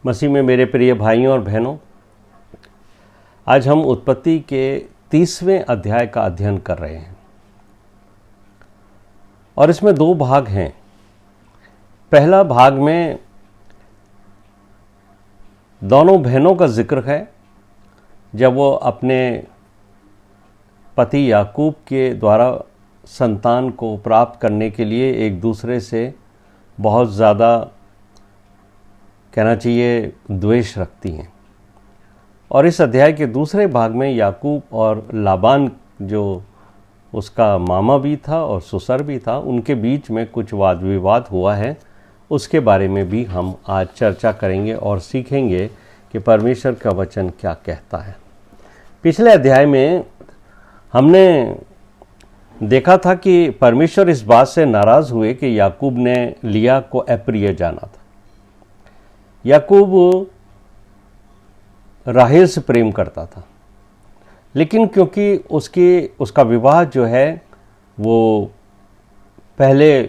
मसीह में मेरे प्रिय भाइयों और बहनों, आज हम उत्पत्ति के 30वें अध्याय का अध्ययन कर रहे हैं और इसमें दो भाग हैं। पहला भाग में दोनों बहनों का जिक्र है जब वो अपने पति याकूब के द्वारा संतान को प्राप्त करने के लिए एक दूसरे से बहुत ज़्यादा कहना चाहिए द्वेष रखती हैं। और इस अध्याय के दूसरे भाग में याकूब और लाबान, जो उसका मामा भी था और ससुर भी था, उनके बीच में कुछ वाद विवाद हुआ है। उसके बारे में भी हम आज चर्चा करेंगे और सीखेंगे कि परमेश्वर का वचन क्या कहता है। पिछले अध्याय में हमने देखा था कि परमेश्वर इस बात से नाराज़ हुए कि याकूब ने लिया को अप्रिय जाना था। याकूब राहेल से प्रेम करता था, लेकिन क्योंकि उसका विवाह जो है वो पहले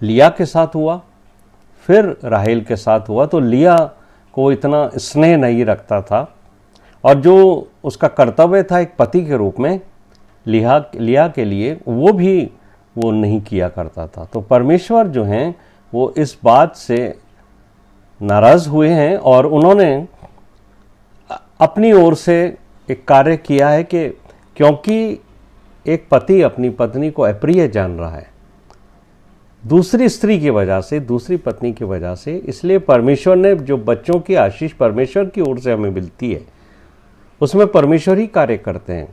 लिया के साथ हुआ, फिर राहेल के साथ हुआ, तो लिया को इतना स्नेह नहीं रखता था और जो उसका कर्तव्य था एक पति के रूप में लिया के लिए, वो नहीं किया करता था। तो परमेश्वर जो हैं वो इस बात से नाराज़ हुए हैं और उन्होंने अपनी ओर से एक कार्य किया है कि क्योंकि एक पति अपनी पत्नी को अप्रिय जान रहा है दूसरी स्त्री की वजह से, दूसरी पत्नी की वजह से, इसलिए परमेश्वर ने जो बच्चों की आशीष परमेश्वर की ओर से हमें मिलती है उसमें परमेश्वर ही कार्य करते हैं।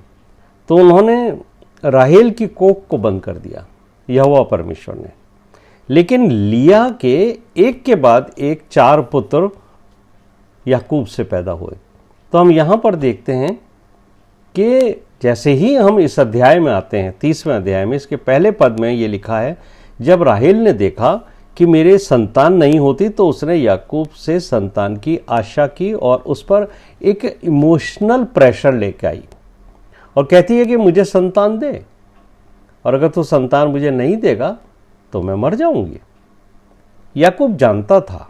तो उन्होंने राहेल की कोख को बंद कर दिया, यहोवा परमेश्वर ने। लेकिन लिया के एक के बाद एक 4 पुत्र याकूब से पैदा हुए। तो हम यहाँ पर देखते हैं कि जैसे ही हम इस अध्याय में आते हैं, 30वें अध्याय में, इसके पहले पद में ये लिखा है, जब राहेल ने देखा कि मेरे संतान नहीं होती तो उसने याकूब से संतान की आशा की और उस पर एक इमोशनल प्रेशर लेके आई और कहती है कि मुझे संतान दे, और अगर तू संतान मुझे नहीं देगा तो मैं मर जाऊंगी। याकूब जानता था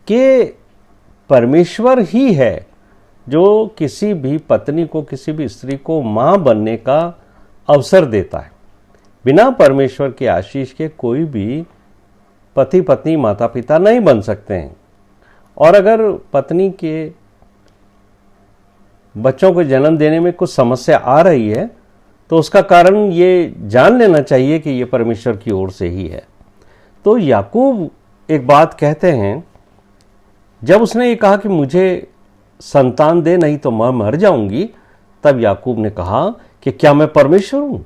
कि परमेश्वर ही है जो किसी भी पत्नी को, किसी भी स्त्री को मां बनने का अवसर देता है। बिना परमेश्वर के आशीष के कोई भी पति पत्नी माता पिता नहीं बन सकते हैं। और अगर पत्नी के बच्चों को जन्म देने में कुछ समस्या आ रही है तो उसका कारण ये जान लेना चाहिए कि ये परमेश्वर की ओर से ही है। तो याकूब एक बात कहते हैं, जब उसने ये कहा कि मुझे संतान दे नहीं तो मैं मर जाऊंगी, तब याकूब ने कहा कि क्या मैं परमेश्वर हूं?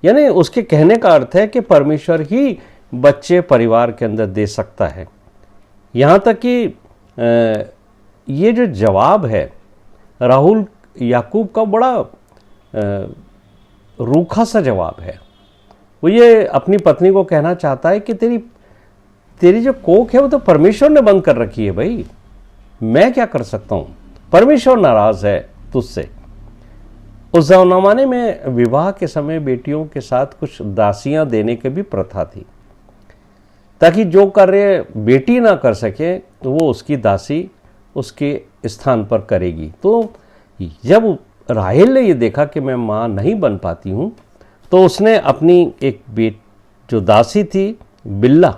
यानी उसके कहने का अर्थ है कि परमेश्वर ही बच्चे परिवार के अंदर दे सकता है। यहाँ तक कि ये जो जवाब है राहुल याकूब का बड़ा रूखा सा जवाब है। वो ये अपनी पत्नी को कहना चाहता है कि तेरी जो कोख है वो तो परमेश्वर ने बंद कर रखी है भाई, मैं क्या कर सकता हूं, परमेश्वर नाराज है तुझसे। उस जमाने में विवाह के समय बेटियों के साथ कुछ दासियां देने की भी प्रथा थी, ताकि जो कार्य बेटी ना कर सके तो वो उसकी दासी उसके स्थान पर करेगी। तो जब राहेल ने ये देखा कि मैं माँ नहीं बन पाती हूँ, तो उसने अपनी एक जो दासी थी बिल्ला,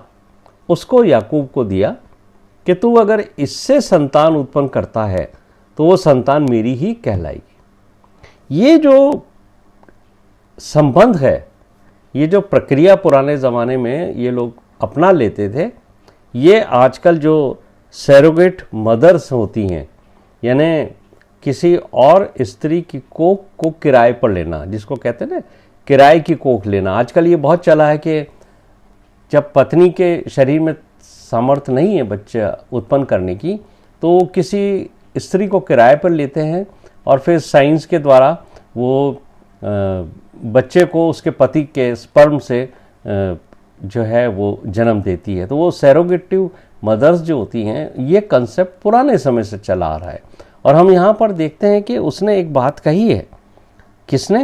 उसको याकूब को दिया कि तू अगर इससे संतान उत्पन्न करता है तो वो संतान मेरी ही कहलाएगी। ये जो संबंध है, ये जो प्रक्रिया पुराने ज़माने में ये लोग अपना लेते थे, ये आजकल जो सैरोगेट मदर्स होती हैं, यानी किसी और स्त्री की कोख को किराए पर लेना, जिसको कहते हैं ना किराए की कोख लेना। आजकल ये बहुत चला है कि जब पत्नी के शरीर में सामर्थ्य नहीं है बच्चा उत्पन्न करने की, तो किसी स्त्री को किराए पर लेते हैं और फिर साइंस के द्वारा वो बच्चे को उसके पति के स्पर्म से जो है वो जन्म देती है। तो वो सैरोगेटिव मदर्स जो होती हैं, ये कंसेप्ट पुराने समय से चला आ रहा है। और हम यहाँ पर देखते हैं कि उसने एक बात कही है, किसने?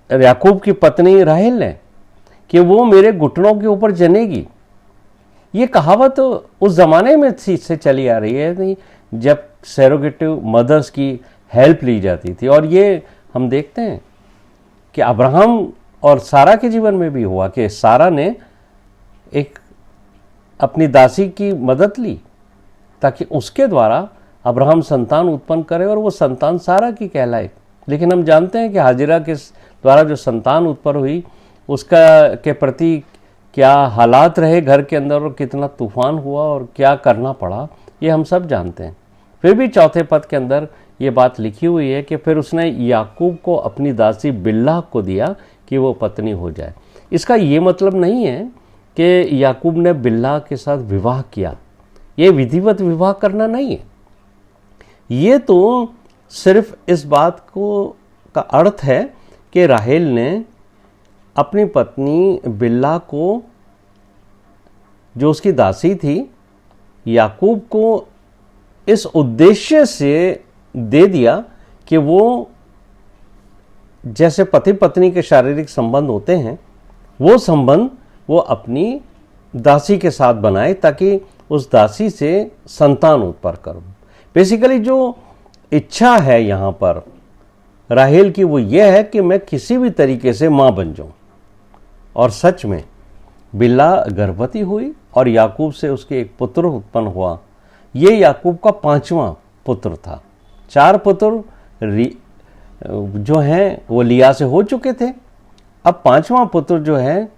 याकूब की पत्नी राहेल ने, कि वो मेरे घुटनों के ऊपर जनेगी। ये कहावत उस ज़माने में से चली आ रही है जब सैरोगेटिव मदर्स की हेल्प ली जाती थी। और ये हम देखते हैं कि अब्राहम और सारा के जीवन में भी हुआ कि सारा ने एक अपनी दासी की मदद ली ताकि उसके द्वारा अब्राहम संतान उत्पन्न करे और वो संतान सारा की कहलाए। लेकिन हम जानते हैं कि हाजिरा के द्वारा जो संतान उत्पन्न हुई उसका के प्रति क्या हालात रहे घर के अंदर और कितना तूफान हुआ और क्या करना पड़ा, ये हम सब जानते हैं। फिर भी चौथे पद के अंदर ये बात लिखी हुई है कि फिर उसने याकूब को अपनी दासी बिल्हा को दिया कि वो पत्नी हो जाए। इसका ये मतलब नहीं है कि याकूब ने बिल्हा के साथ विवाह किया, ये विधिवत विवाह करना नहीं है। ये तो सिर्फ इस बात को का अर्थ है कि राहेल ने अपनी पत्नी बिल्हा को, जो उसकी दासी थी, याकूब को इस उद्देश्य से दे दिया कि वो जैसे पति पत्नी के शारीरिक संबंध होते हैं वो संबंध वो अपनी दासी के साथ बनाए ताकि उस दासी से संतान उत्पन्न करो। बेसिकली जो इच्छा है यहाँ पर राहेल की वो ये है कि मैं किसी भी तरीके से माँ बन जाऊँ। और सच में बिल्हा गर्भवती हुई और याकूब से उसके एक पुत्र उत्पन्न हुआ। ये याकूब का 5वां पुत्र था। 4 पुत्र जो हैं वो लिया से हो चुके थे। अब 5वां पुत्र जो है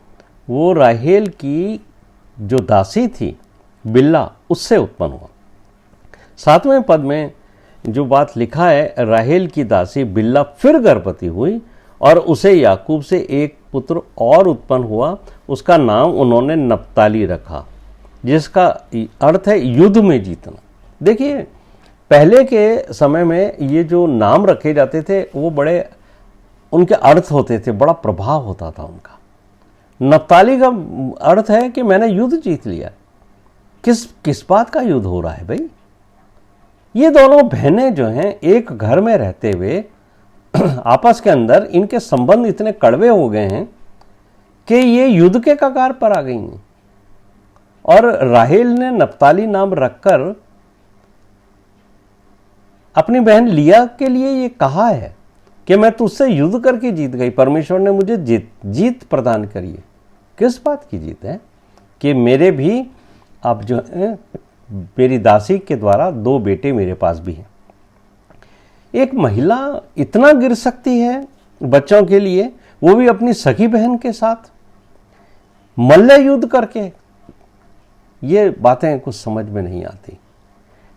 वो राहेल की जो दासी थी बिल्हा, उससे उत्पन्न हुआ। 7वें पद में जो बात लिखा है, राहेल की दासी बिल्हा फिर गर्भवती हुई और उसे याकूब से एक पुत्र और उत्पन्न हुआ। उसका नाम उन्होंने नप्ताली रखा, जिसका अर्थ है युद्ध में जीतना। देखिए, पहले के समय में ये जो नाम रखे जाते थे वो बड़े उनके अर्थ होते थे, बड़ा प्रभाव होता था उनका। नप्ताली का अर्थ है कि मैंने युद्ध जीत लिया। किस बात का युद्ध हो रहा है भाई? ये दोनों बहनें जो हैं एक घर में रहते हुए आपस के अंदर इनके संबंध इतने कड़वे हो गए हैं कि ये युद्ध के कगार पर आ गई हैं। और राहेल ने नप्ताली नाम रखकर अपनी बहन लिया के लिए ये कहा है कि मैं तुझसे युद्ध करके जीत गई, परमेश्वर ने मुझे जीत प्रदान करी है। किस बात की जीत है? कि मेरे भी अब जो है मेरी दासी के द्वारा 2 बेटे मेरे पास भी हैं। एक महिला इतना गिर सकती है बच्चों के लिए, वो भी अपनी सखी बहन के साथ मल्ल युद्ध करके। ये बातें कुछ समझ में नहीं आती।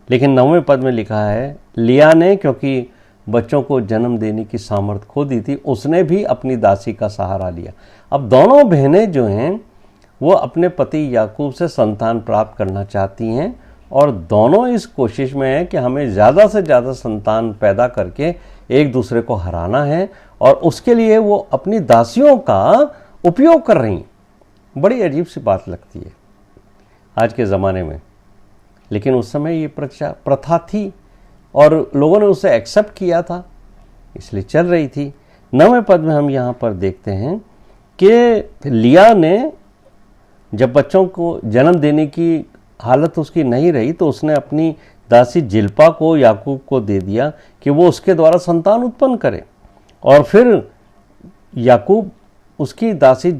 लेकिन 9वें पद में लिखा है, लिया ने क्योंकि बच्चों को जन्म देने की सामर्थ्य खो दी थी, उसने भी अपनी दासी का सहारा लिया। अब दोनों बहनें जो हैं वो अपने पति याकूब से संतान प्राप्त करना चाहती हैं और दोनों इस कोशिश में है कि हमें ज़्यादा से ज़्यादा संतान पैदा करके एक दूसरे को हराना है, और उसके लिए वो अपनी दासियों का उपयोग कर रही हैं। बड़ी अजीब सी बात लगती है आज के ज़माने में, लेकिन उस समय ये प्रथा थी और लोगों ने उसे एक्सेप्ट किया था, इसलिए चल रही थी। 9वें पद में हम यहाँ पर देखते हैं कि लिया ने जब बच्चों को जन्म देने की हालत उसकी नहीं रही तो उसने अपनी दासी जिल्पा को याकूब को दे दिया कि वो उसके द्वारा संतान उत्पन्न करे। और फिर याकूब उसकी दासी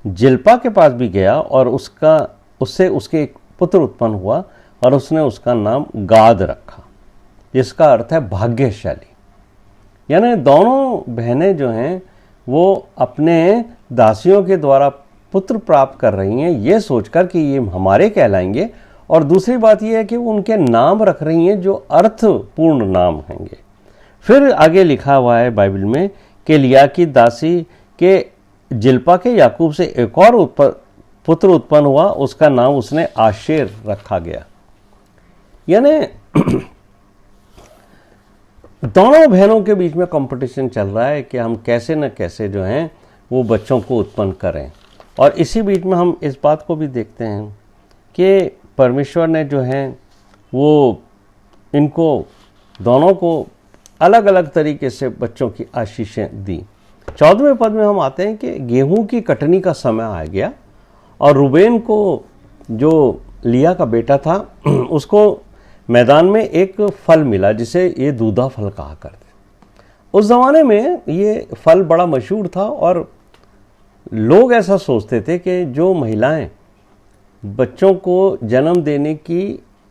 जिल्पा के पास भी गया और उससे उसके एक पुत्र उत्पन्न हुआ और उसने उसका नाम गाद रखा, जिसका अर्थ है भाग्यशाली। यानी दोनों बहनें जो हैं वो अपने दासियों के द्वारा पुत्र प्राप्त कर रही हैं ये सोचकर कि ये हमारे कहलाएंगे, और दूसरी बात ये है कि वो उनके नाम रख रही हैं जो अर्थपूर्ण नाम होंगे। फिर आगे लिखा हुआ है बाइबल में कि लिया की दासी के जिल्पा के याकूब से एक और पुत्र उत्पन्न हुआ, उसका नाम उसने आशेर रखा गया। यानी दोनों बहनों के बीच में कंपटीशन चल रहा है कि हम कैसे न कैसे जो हैं वो बच्चों को उत्पन्न करें। और इसी बीच में हम इस बात को भी देखते हैं कि परमेश्वर ने जो है वो इनको दोनों को अलग अलग तरीके से बच्चों की आशीषें दी। 14वें पद में हम आते हैं कि गेहूं की कटनी का समय आ गया और रूबेन को, जो लिया का बेटा था, उसको मैदान में एक फल मिला जिसे ये दूधा फल कहा करते। उस ज़माने में ये फल बड़ा मशहूर था और लोग ऐसा सोचते थे कि जो महिलाएं बच्चों को जन्म देने की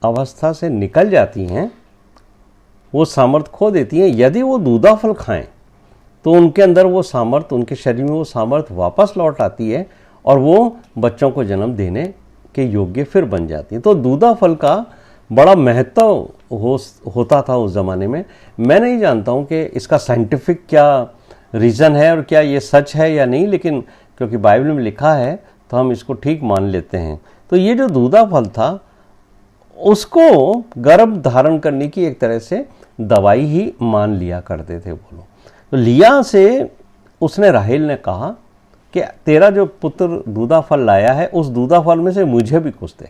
अवस्था से निकल जाती हैं, वो सामर्थ्य खो देती हैं, यदि वो दूधा फल खाएं तो उनके अंदर वो सामर्थ्य, उनके शरीर में वो सामर्थ्य वापस लौट आती है और वो बच्चों को जन्म देने के योग्य फिर बन जाती है। तो दूधा फल का बड़ा महत्व होता था उस ज़माने में। मैं नहीं जानता हूँ कि इसका साइंटिफिक क्या रीज़न है और क्या ये सच है या नहीं, लेकिन क्योंकि बाइबल में लिखा है तो हम इसको ठीक मान लेते हैं। तो ये जो दूधा फल था उसको गर्भ धारण करने की एक तरह से दवाई ही मान लिया करते थे वो लोग। तो लिया से उसने राहेल ने कहा कि तेरा जो पुत्र दूधा फल लाया है उस दूधा फल में से मुझे भी कुछ दे।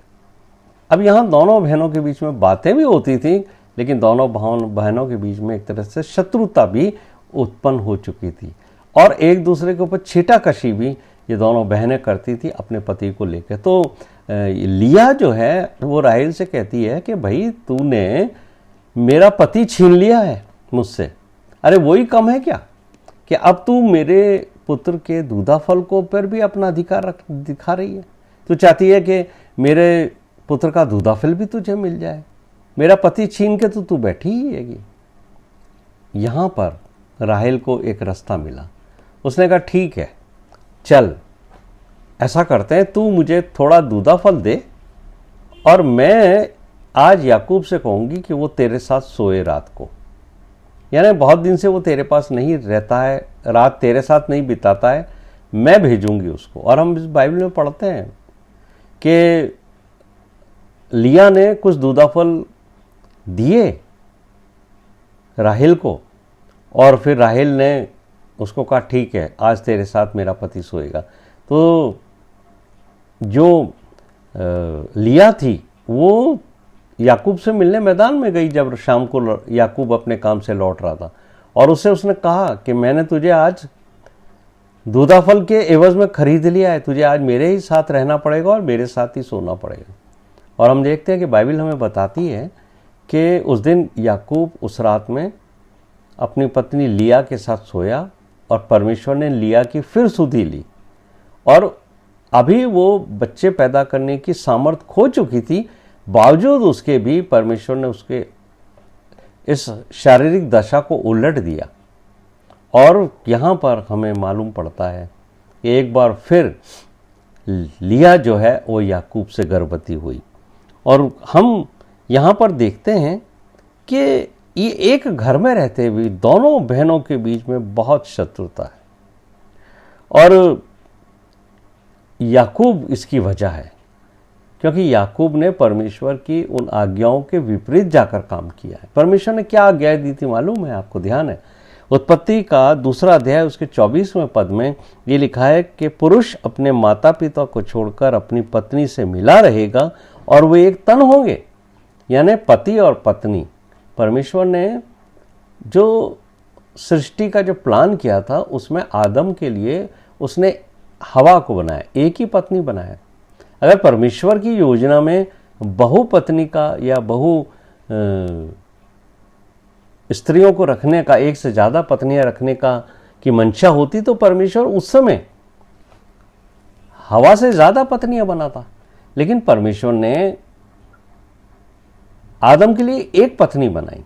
अब यहाँ दोनों बहनों के बीच में बातें भी होती थी, लेकिन दोनों बहनों के बीच में एक तरह से शत्रुता भी उत्पन्न हो चुकी थी और एक दूसरे के ऊपर छीटाकशी भी ये दोनों बहनें करती थी अपने पति को लेकर। तो लिया जो है वो राहेल से कहती है कि भाई तूने मेरा पति छीन लिया है मुझसे, अरे वही कम है क्या कि अब तू मेरे पुत्र के दूधा फल को पर भी अपना अधिकार दिखा रही है। तू चाहती है कि मेरे पुत्र का दूधा फल भी तुझे मिल जाए, मेरा पति छीन के तो तू बैठी ही हैगी। यहाँ पर राहेल को एक रास्ता मिला। उसने कहा ठीक है, चल ऐसा करते हैं, तू मुझे थोड़ा दूधा फल दे और मैं आज याकूब से कहूँगी कि वो तेरे साथ सोए रात को। यानी बहुत दिन से वो तेरे पास नहीं रहता है, रात तेरे साथ नहीं बिताता है, मैं भेजूंगी उसको। और हम इस बाइबल में पढ़ते हैं कि लिया ने कुछ दूधा फल दिए राहेल को और फिर राहेल ने उसको कहा ठीक है आज तेरे साथ मेरा पति सोएगा। तो जो लिया थी वो याकूब से मिलने मैदान में गई जब शाम को याकूब अपने काम से लौट रहा था और उसने कहा कि मैंने तुझे आज दूधा फल के एवज में खरीद लिया है, तुझे आज मेरे ही साथ रहना पड़ेगा और मेरे साथ ही सोना पड़ेगा। और हम देखते हैं कि बाइबल हमें बताती है कि उस दिन याकूब उस रात में अपनी पत्नी लिया के साथ सोया और परमेश्वर ने लिया की फिर सुधि ली और अभी वो बच्चे पैदा करने की सामर्थ्य खो चुकी थी, बावजूद उसके भी परमेश्वर ने उसके इस शारीरिक दशा को उलट दिया। और यहाँ पर हमें मालूम पड़ता है कि एक बार फिर लिया जो है वो याकूब से गर्भवती हुई। और हम यहाँ पर देखते हैं कि ये एक घर में रहते हुए दोनों बहनों के बीच में बहुत शत्रुता है और याकूब इसकी वजह है, क्योंकि याकूब ने परमेश्वर की उन आज्ञाओं के विपरीत जाकर काम किया है। परमेश्वर ने क्या आज्ञाएं दी थी मालूम है आपको? ध्यान है, उत्पत्ति का 2 अध्याय उसके 24वें पद में ये लिखा है कि पुरुष अपने माता पिता को छोड़कर अपनी पत्नी से मिला रहेगा और वे एक तन होंगे। यानी पति और पत्नी, परमेश्वर ने जो सृष्टि का जो प्लान किया था उसमें आदम के लिए उसने हवा को बनाया, एक ही पत्नी बनाया। अगर परमेश्वर की योजना में बहु पत्नी का या बहु स्त्रियों को रखने का, एक से ज़्यादा पत्नियां रखने का की मंशा होती तो परमेश्वर उस समय हवा से ज़्यादा पत्नियां बनाता। लेकिन परमेश्वर ने आदम के लिए एक पत्नी बनाई,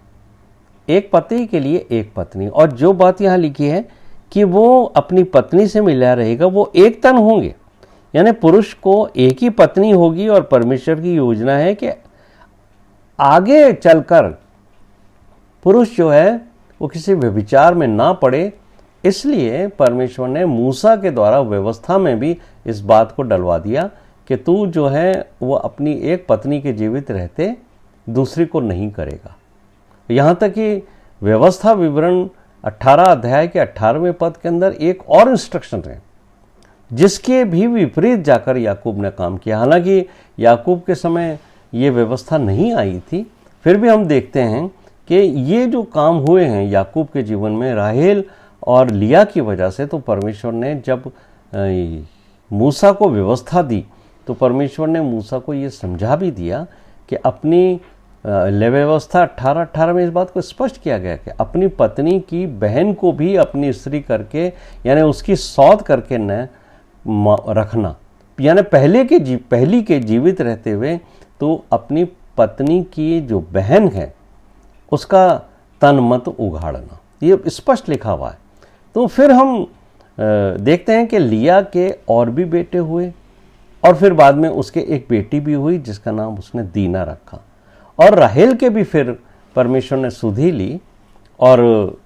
एक पति के लिए एक पत्नी। और जो बात यहाँ लिखी है कि वो अपनी पत्नी से मिला रहेगा, वो एक तन होंगे। यानी पुरुष को एक ही पत्नी होगी और परमेश्वर की योजना है कि आगे चलकर पुरुष जो है वो किसी व्यभिचार में ना पड़े। इसलिए परमेश्वर ने मूसा के द्वारा व्यवस्था में भी इस बात को डलवा दिया कि तू जो है वो अपनी एक पत्नी के जीवित रहते दूसरी को नहीं करेगा। यहाँ तक कि व्यवस्था विवरण 18 अध्याय के 18वें पद के अंदर एक और इंस्ट्रक्शन है जिसके भी विपरीत जाकर याकूब ने काम किया। हालांकि याकूब के समय ये व्यवस्था नहीं आई थी, फिर भी हम देखते हैं कि ये जो काम हुए हैं याकूब के जीवन में, राहेल और लिया की वजह से तो परमेश्वर ने जब मूसा को व्यवस्था दी तो परमेश्वर ने मूसा को ये समझा भी दिया कि अपनी व्यवस्था 18 में इस बात को स्पष्ट किया गया कि अपनी पत्नी की बहन को भी अपनी स्त्री करके यानी उसकी सौत करके न रखना, यानी पहली के जीवित रहते हुए तो अपनी पत्नी की जो बहन है उसका तन मत उघाड़ना, ये स्पष्ट लिखा हुआ है। तो फिर हम देखते हैं कि लिया के और भी बेटे हुए और फिर बाद में उसके एक बेटी भी हुई जिसका नाम उसने दीना रखा। और राहेल के भी फिर परमेश्वर ने सुधि ली और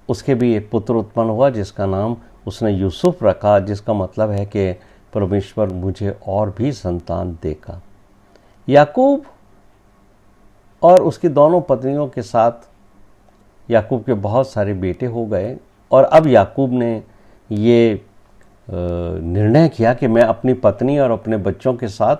उसके भी एक पुत्र उत्पन्न हुआ जिसका नाम उसने यूसुफ रखा, जिसका मतलब है कि परमेश्वर मुझे और भी संतान देगा। याकूब और उसकी दोनों पत्नियों के साथ याकूब के बहुत सारे बेटे हो गए और अब याकूब ने ये निर्णय किया कि मैं अपनी पत्नी और अपने बच्चों के साथ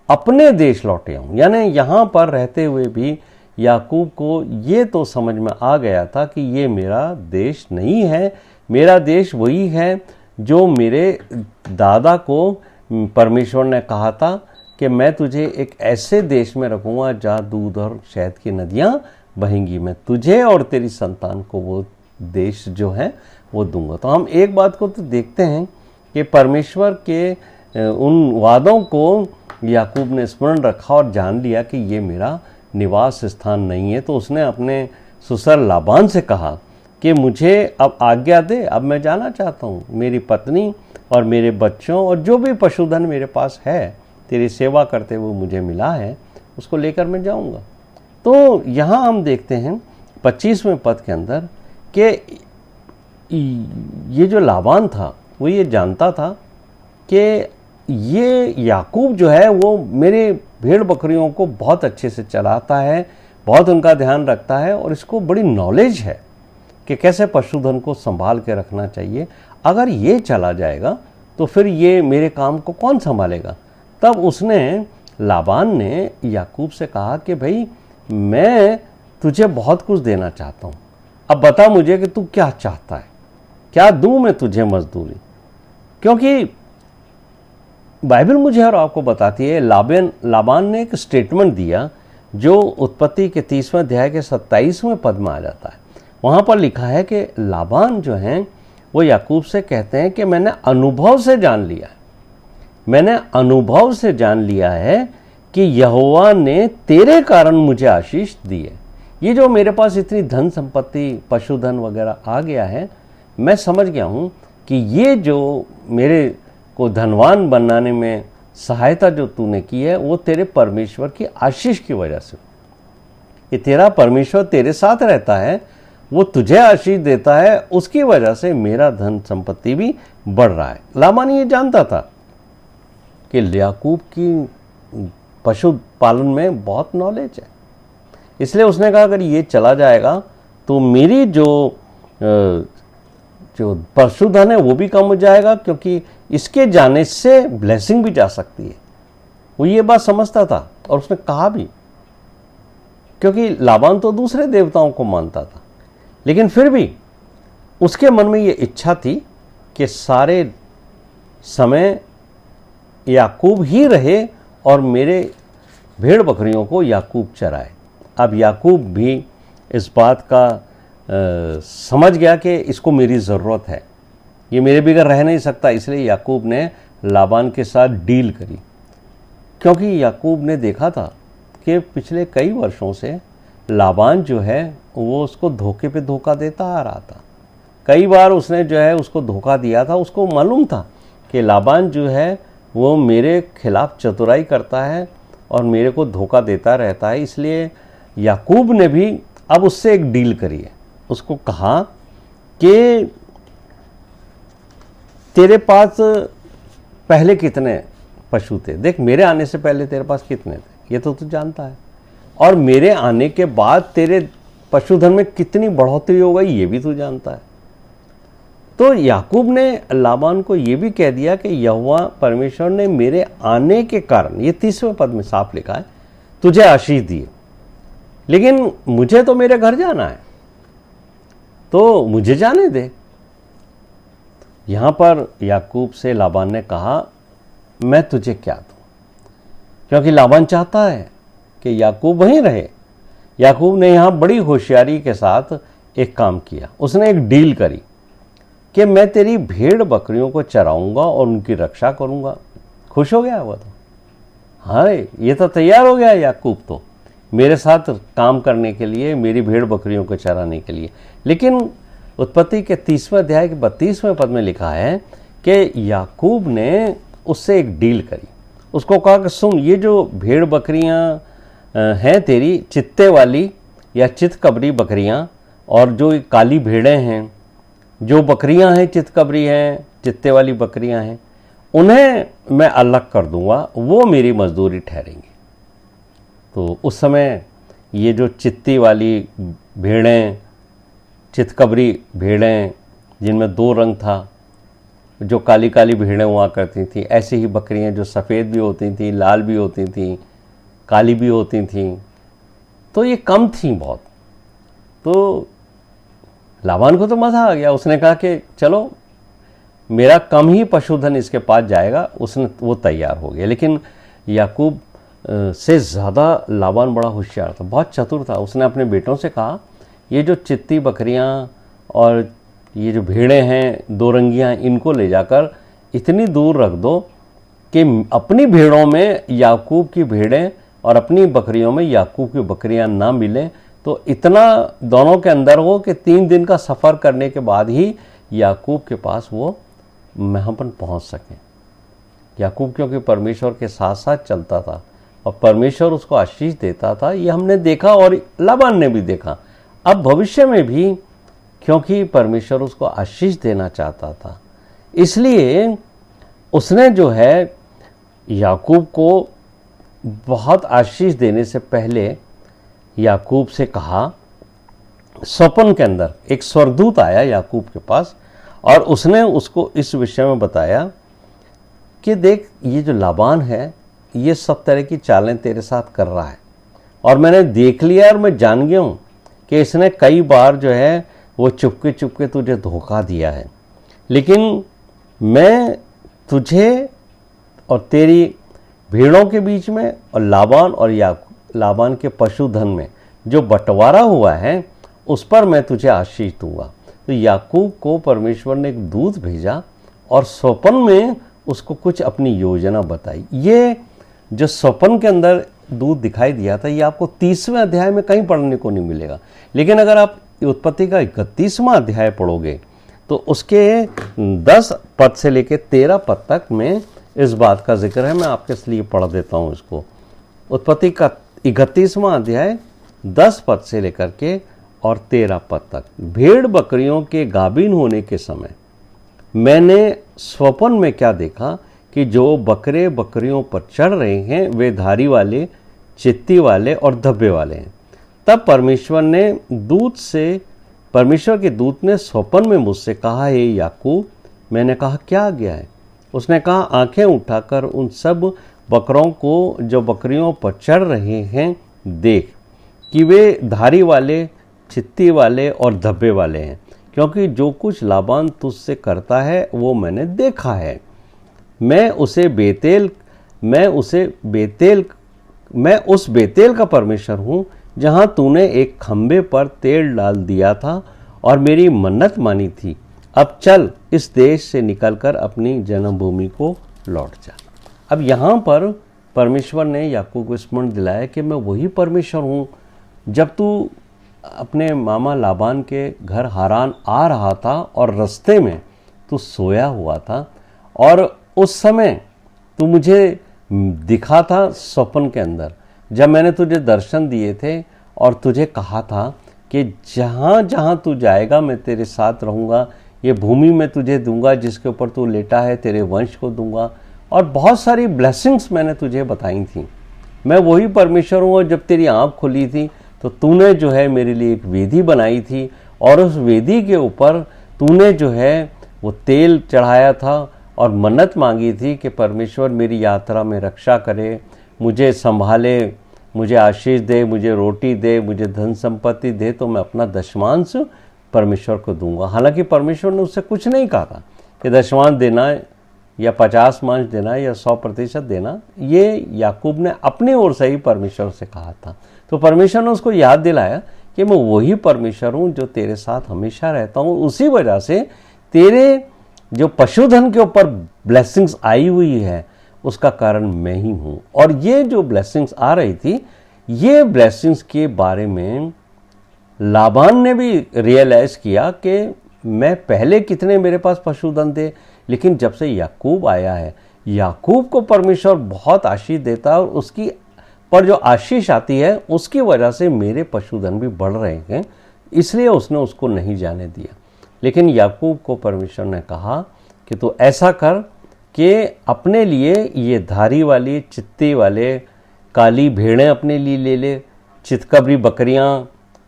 अपने देश लौटे आऊँ। यानी यहाँ पर रहते हुए भी याकूब को ये तो समझ में आ गया था कि ये मेरा देश नहीं है, मेरा देश वही है जो मेरे दादा को परमेश्वर ने कहा था कि मैं तुझे एक ऐसे देश में रखूँगा जहाँ दूध और शहद की नदियाँ बहेंगी, मैं तुझे और तेरी संतान को वो देश जो है वो दूंगा। तो हम एक बात को तो देखते हैं कि परमेश्वर के उन वादों को याकूब ने स्मरण रखा और जान लिया कि ये मेरा निवास स्थान नहीं है। तो उसने अपने ससुर लाबान से कहा कि मुझे अब आज्ञा दे, अब मैं जाना चाहता हूँ, मेरी पत्नी और मेरे बच्चों और जो भी पशुधन मेरे पास है तेरी सेवा करते हुए मुझे मिला है उसको लेकर मैं जाऊँगा। तो यहाँ हम देखते हैं 25वें पद के अंदर कि ये जो लाबान था वो ये जानता था कि ये याकूब जो है वो मेरे भेड़ बकरियों को बहुत अच्छे से चलाता है, बहुत उनका ध्यान रखता है और इसको बड़ी नॉलेज है कि कैसे पशुधन को संभाल के रखना चाहिए। अगर ये चला जाएगा तो फिर ये मेरे काम को कौन संभालेगा। तब उसने लाबान ने याकूब से कहा कि भाई मैं तुझे बहुत कुछ देना चाहता हूँ, अब बता मुझे कि तू क्या चाहता है, क्या दूं मैं तुझे मजदूरी। क्योंकि बाइबल मुझे और आपको बताती है, लाबान ने एक स्टेटमेंट दिया जो उत्पत्ति के 30वें अध्याय के 27वें पद में आ जाता है। वहाँ पर लिखा है कि लाबान जो हैं वो याकूब से कहते हैं कि मैंने अनुभव से जान लिया है, मैंने अनुभव से जान लिया है कि यहोवा ने तेरे कारण मुझे आशीष दी है। ये जो मेरे पास इतनी धन संपत्ति पशुधन वगैरह आ गया है, मैं समझ गया हूँ कि ये जो मेरे को धनवान बनाने में सहायता जो तूने की है वो तेरे परमेश्वर की आशीष की वजह से। ये तेरा परमेश्वर तेरे साथ रहता है, वो तुझे आशीष देता है, उसकी वजह से मेरा धन संपत्ति भी बढ़ रहा है। लाबान ये जानता था कि याकूब की पशु पालन में बहुत नॉलेज है, इसलिए उसने कहा अगर ये चला जाएगा तो मेरी जो पशुधन है वो भी कम हो जाएगा, क्योंकि इसके जाने से ब्लेसिंग भी जा सकती है। वो ये बात समझता था और उसने कहा भी, क्योंकि लाबान तो दूसरे देवताओं को मानता था, लेकिन फिर भी उसके मन में ये इच्छा थी कि सारे समय याकूब ही रहे और मेरे भेड़ बकरियों को याकूब चराए। अब याकूब भी इस बात का समझ गया कि इसको मेरी ज़रूरत है, ये मेरे बगैर रह नहीं सकता, इसलिए याकूब ने लाबान के साथ डील करी। क्योंकि याकूब ने देखा था कि पिछले कई वर्षों से लाबान जो है वो उसको धोखे पे धोखा देता आ रहा था। कई बार उसने जो है उसको धोखा दिया था, उसको मालूम था कि लाबान जो है वो मेरे खिलाफ चतुराई करता है और मेरे को धोखा देता रहता है। इसलिए याकूब ने भी अब उससे एक डील करी है, उसको कहा कि तेरे पास पहले कितने पशु थे, देख मेरे आने से पहले तेरे पास कितने थे ये तो तू जानता है, और मेरे आने के बाद तेरे पशुधन में कितनी बढ़ोतरी हो गई ये भी तू जानता है। तो याकूब ने लाबान को ये भी कह दिया कि यहोवा परमेश्वर ने मेरे आने के कारण, ये 30वें पद में साफ लिखा है, तुझे आशीष दी, लेकिन मुझे तो मेरे घर जाना है, तो मुझे जाने दे। यहाँ पर याकूब से लाबान ने कहा, मैं तुझे क्या दूँ, क्योंकि लाबान चाहता है कि याकूब वहीं रहे। याकूब ने यहाँ बड़ी होशियारी के साथ एक काम किया। उसने एक डील करी कि मैं तेरी भेड़ बकरियों को चराऊंगा और उनकी रक्षा करूंगा। खुश हो गया वो तो, हाँ ये तो तैयार हो गया याकूब तो मेरे साथ काम करने के लिए, मेरी भेड़ बकरियों को चराने के लिए। लेकिन उत्पत्ति के 30वें अध्याय के 32वें पद में लिखा है कि याकूब ने उससे एक डील करी। उसको कहा कि सुन, ये जो भेड़ बकरियां हैं तेरी, चित्ते वाली या चितकबरी बकरियां, और जो काली भेड़ें हैं, जो बकरियां हैं चितकबरी हैं, चित्ते वाली बकरियां हैं, उन्हें मैं अलग कर दूंगा, वो मेरी मजदूरी ठहरेंगी। तो उस समय ये जो चित्ती वाली भेड़ें, चितकबरी भेड़ें जिनमें 2 रंग था, जो काली काली भेड़ें हुआ करती थी, ऐसी ही बकरियां जो सफ़ेद भी होती थी, लाल भी होती थी, काली भी होती थी, तो ये कम थी बहुत। तो लाबान को तो मज़ा आ गया। उसने कहा कि चलो मेरा कम ही पशुधन इसके पास जाएगा। वो तैयार हो गया। लेकिन याकूब से ज़्यादा लाबान बड़ा होशियार था, बहुत चतुर था। उसने अपने बेटों से कहा, ये जो चित्ती बकरियां और ये जो भेड़ें हैं 2 रंगियां, इनको ले जाकर इतनी दूर रख दो कि अपनी भेड़ों में याकूब की भेड़ें और अपनी बकरियों में याकूब की बकरियां ना मिलें। तो इतना दोनों के अंदर हो कि 3 दिन का सफ़र करने के बाद ही याकूब के पास वो मेहमन पहुंच सकें। याकूब क्योंकि परमेश्वर के साथ साथ चलता था और परमेश्वर उसको आशीष देता था, ये हमने देखा और लाबान ने भी देखा। अब भविष्य में भी क्योंकि परमेश्वर उसको आशीष देना चाहता था, इसलिए उसने जो है याकूब को बहुत आशीष देने से पहले याकूब से कहा, स्वप्न के अंदर एक स्वर्गदूत आया याकूब के पास और उसने उसको इस विषय में बताया कि देख, ये जो लाबान है ये सब तरह की चालें तेरे साथ कर रहा है और मैंने देख लिया और मैं जान गया हूँ कि इसने कई बार जो है वो चुपके चुपके तुझे धोखा दिया है। लेकिन मैं तुझे और तेरी भेड़ों के बीच में और लाबान के पशुधन में जो बंटवारा हुआ है उस पर मैं तुझे आशीष दूंगा। तो याकूब को परमेश्वर ने एक दूत भेजा और स्वप्न में उसको कुछ अपनी योजना बताई। ये जो स्वप्न के अंदर दूत दिखाई दिया था, ये आपको 30वें अध्याय में कहीं पढ़ने को नहीं मिलेगा। लेकिन अगर आप उत्पत्ति का 31वां अध्याय पढ़ोगे तो उसके 10 पद से लेकर 13 पद तक में इस बात का जिक्र है। मैं आपके लिए पढ़ देता हूँ इसको। उत्पत्ति का 31वां अध्याय 10 पद से लेकर के और 13 पद तक। भेड़ बकरियों के गाभिन होने के समय मैंने स्वप्न में क्या देखा कि जो बकरे बकरियों पर चढ़ रहे हैं वे धारी वाले, चित्ती वाले और धब्बे वाले हैं। तब परमेश्वर के दूत ने स्वप्न में मुझसे कहा, हे याकूब। मैंने कहा, क्या गया है? उसने कहा, आंखें उठाकर उन सब बकरों को जो बकरियों पर चढ़ रहे हैं देख कि वे धारी वाले, चित्ती वाले और धब्बे वाले हैं, क्योंकि जो कुछ लाबान तुझसे करता है वो मैंने देखा है। मैं उस बेतेल का परमेश्वर हूँ जहाँ तूने एक खंबे पर तेल डाल दिया था और मेरी मन्नत मानी थी। अब चल, इस देश से निकलकर अपनी जन्मभूमि को लौट जा। अब यहाँ पर परमेश्वर ने याकूब को स्मरण दिलाया कि मैं वही परमेश्वर हूँ। जब तू अपने मामा लाबान के घर हारान आ रहा था और रास्ते में तू सोया हुआ था और उस समय तू मुझे दिखा था स्वप्न के अंदर, जब मैंने तुझे दर्शन दिए थे और तुझे कहा था कि जहाँ जहाँ तू जाएगा मैं तेरे साथ रहूँगा, ये भूमि मैं तुझे दूंगा जिसके ऊपर तू लेटा है, तेरे वंश को दूंगा, और बहुत सारी ब्लेसिंग्स मैंने तुझे बताई थी। मैं वही परमेश्वर हूँ। और जब तेरी आँख खुली थी तो तूने जो है मेरे लिए एक वेदी बनाई थी और उस वेदी के ऊपर तूने जो है वो तेल चढ़ाया था और मन्नत मांगी थी कि परमेश्वर मेरी यात्रा में रक्षा करे, मुझे संभाले, मुझे आशीष दे, मुझे रोटी दे, मुझे धन संपत्ति दे, तो मैं अपना दशमांश परमेश्वर को दूंगा। हालांकि परमेश्वर ने उससे कुछ नहीं कहा था, कि दशमांश देना या 50 देना या 100% देना, ये याकूब ने अपनी ओर से ही परमेश्वर से कहा था। तो परमेश्वर ने उसको याद दिलाया कि मैं वही परमेश्वर हूँ जो तेरे साथ हमेशा रहता हूँ। उसी वजह से तेरे जो पशुधन के ऊपर ब्लेसिंग्स आई हुई है उसका कारण मैं ही हूँ। और ये जो ब्लेसिंग्स आ रही थी, ये ब्लेसिंग्स के बारे में लाबान ने भी रियलाइज किया कि मैं पहले कितने मेरे पास पशुधन थे, लेकिन जब से याकूब आया है, याकूब को परमेश्वर बहुत आशीष देता है और उसकी पर जो आशीष आती है उसकी वजह से मेरे पशुधन भी बढ़ रहे हैं, इसलिए उसने उसको नहीं जाने दिया। लेकिन याकूब को परमेश्वर ने कहा कि तू ऐसा कर कि अपने लिए ये धारी वाली चित्ती वाले काली भेड़ें अपने लिए ले ले, चितकबरी बकरियां,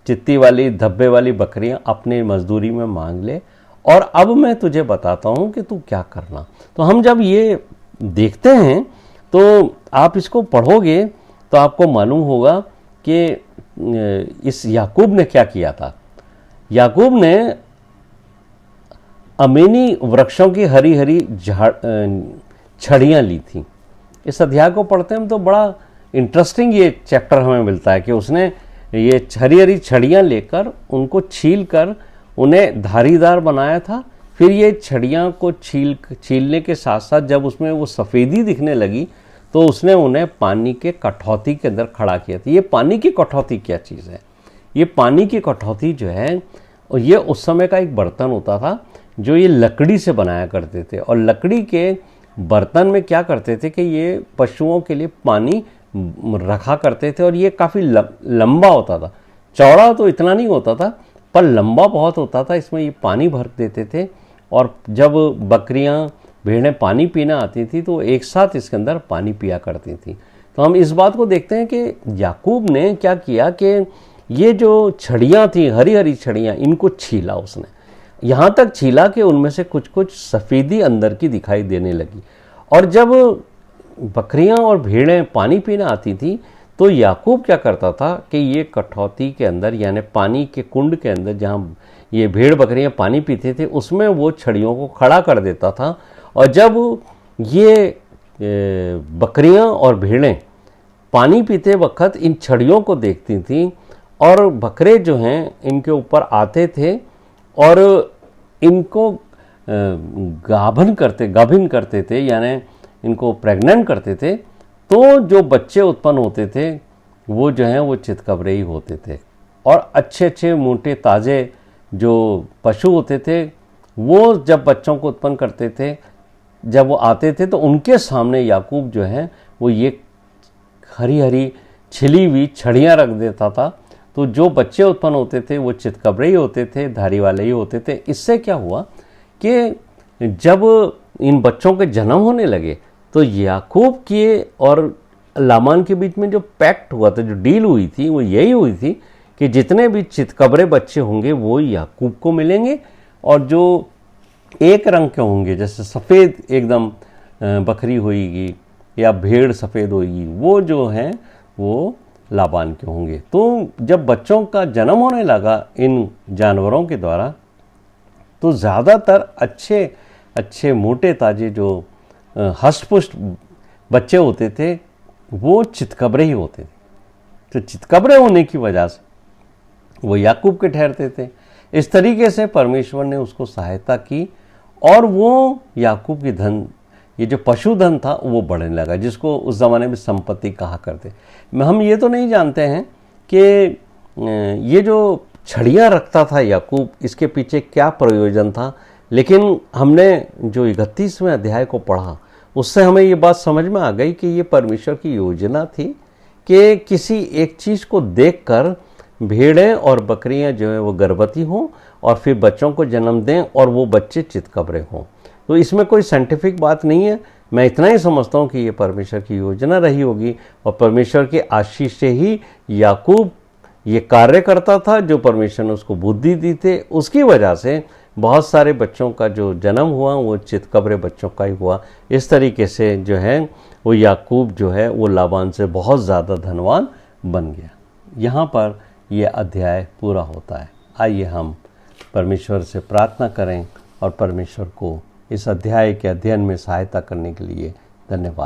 चित्ती वाली धब्बे वाली बकरियां अपने मजदूरी में मांग ले, और अब मैं तुझे बताता हूं कि तू क्या करना। तो हम जब ये देखते हैं तो आप इसको पढ़ोगे तो आपको मालूम होगा कि इस याकूब ने क्या किया था। याकूब ने अमेनी वृक्षों की हरी हरी छड़ियाँ ली थी। इस अध्याय को पढ़ते हैं तो बड़ा इंटरेस्टिंग ये चैप्टर हमें मिलता है कि उसने ये हरी हरी छड़ियाँ लेकर उनको छील कर उन्हें धारीदार बनाया था। फिर ये छड़ियाँ को छीलने के साथ साथ जब उसमें वो सफ़ेदी दिखने लगी तो उसने उन्हें पानी के कठौती के अंदर खड़ा किया था। ये पानी की कठौती क्या चीज़ है? ये पानी की कठौती जो है ये उस समय का एक बर्तन होता था जो ये लकड़ी से बनाया करते थे, और लकड़ी के बर्तन में क्या करते थे कि ये पशुओं के लिए पानी रखा करते थे, और ये काफ़ी लंबा होता था। चौड़ा तो इतना नहीं होता था पर लंबा बहुत होता था। इसमें ये पानी भर देते थे, और जब बकरियां भेड़ें पानी पीना आती थी तो एक साथ इसके अंदर पानी पिया करती थी। तो हम इस बात को देखते हैं कि याकूब ने क्या किया कि ये जो छड़ियाँ थी, हरी हरी छड़ियाँ, इनको छीला उसने, यहाँ तक छीला कि उनमें से कुछ कुछ सफ़ेदी अंदर की दिखाई देने लगी। और जब बकरियां और भेड़ें पानी पीना आती थी तो याकूब क्या करता था कि ये कठौती के अंदर यानी पानी के कुंड के अंदर जहाँ ये भेड़ बकरियां पानी पीते थे उसमें वो छड़ियों को खड़ा कर देता था। और जब ये बकरियां और भेड़ें पानी पीते वक्त इन छड़ियों को देखती थीं और बकरे जो हैं इनके ऊपर आते थे और इनको गाभिन करते थे यानी इनको प्रेग्नेंट करते थे, तो जो बच्चे उत्पन्न होते थे वो जो हैं वो चितकबरे ही होते थे। और अच्छे अच्छे मोटे ताज़े जो पशु होते थे वो जब बच्चों को उत्पन्न करते थे, जब वो आते थे तो उनके सामने याकूब जो है वो ये हरी हरी छिली हुई छड़ियाँ रख देता था। तो जो बच्चे उत्पन्न होते थे वो चितकबरे ही होते थे, धारी वाले ही होते थे। इससे क्या हुआ कि जब इन बच्चों के जन्म होने लगे तो याकूब के और लाबान के बीच में जो पैक्ट हुआ था, जो डील हुई थी, वो यही हुई थी कि जितने भी चितकबरे बच्चे होंगे वो याकूब को मिलेंगे, और जो एक रंग के होंगे जैसे सफ़ेद एकदम बकरी होगी या भेड़ सफ़ेद होगी, वो जो हैं वो लाबान के होंगे। तो जब बच्चों का जन्म होने लगा इन जानवरों के द्वारा तो ज़्यादातर अच्छे अच्छे मोटे ताजे जो हष्टपुष्ट बच्चे होते थे वो चितकबरे ही होते थे। तो चितकबरे होने की वजह से वो याकूब के ठहरते थे। इस तरीके से परमेश्वर ने उसको सहायता की और वो याकूब की धन, ये जो पशुधन था वो बढ़ने लगा, जिसको उस ज़माने में संपत्ति कहा करते। हम ये तो नहीं जानते हैं कि ये जो छड़ियाँ रखता था याकूब, इसके पीछे क्या प्रयोजन था, लेकिन हमने जो 31वें अध्याय को पढ़ा उससे हमें ये बात समझ में आ गई कि ये परमेश्वर की योजना थी कि किसी एक चीज़ को देखकर भेड़ें और बकरियां जो है वो गर्भवती हों और फिर बच्चों को जन्म दें और वो बच्चे चितकबरे हों। तो इसमें कोई साइंटिफिक बात नहीं है, मैं इतना ही समझता हूँ कि ये परमेश्वर की योजना रही होगी और परमेश्वर के आशीष से ही याकूब ये कार्य करता था। जो परमेश्वर ने उसको बुद्धि दी थी उसकी वजह से बहुत सारे बच्चों का जो जन्म हुआ वो चितकबरे बच्चों का ही हुआ। इस तरीके से जो है वो याकूब जो है वो लाबान से बहुत ज़्यादा धनवान बन गया। यहाँ पर यह अध्याय पूरा होता है। आइए हम परमेश्वर से प्रार्थना करें और परमेश्वर को इस अध्याय के अध्ययन में सहायता करने के लिए धन्यवाद।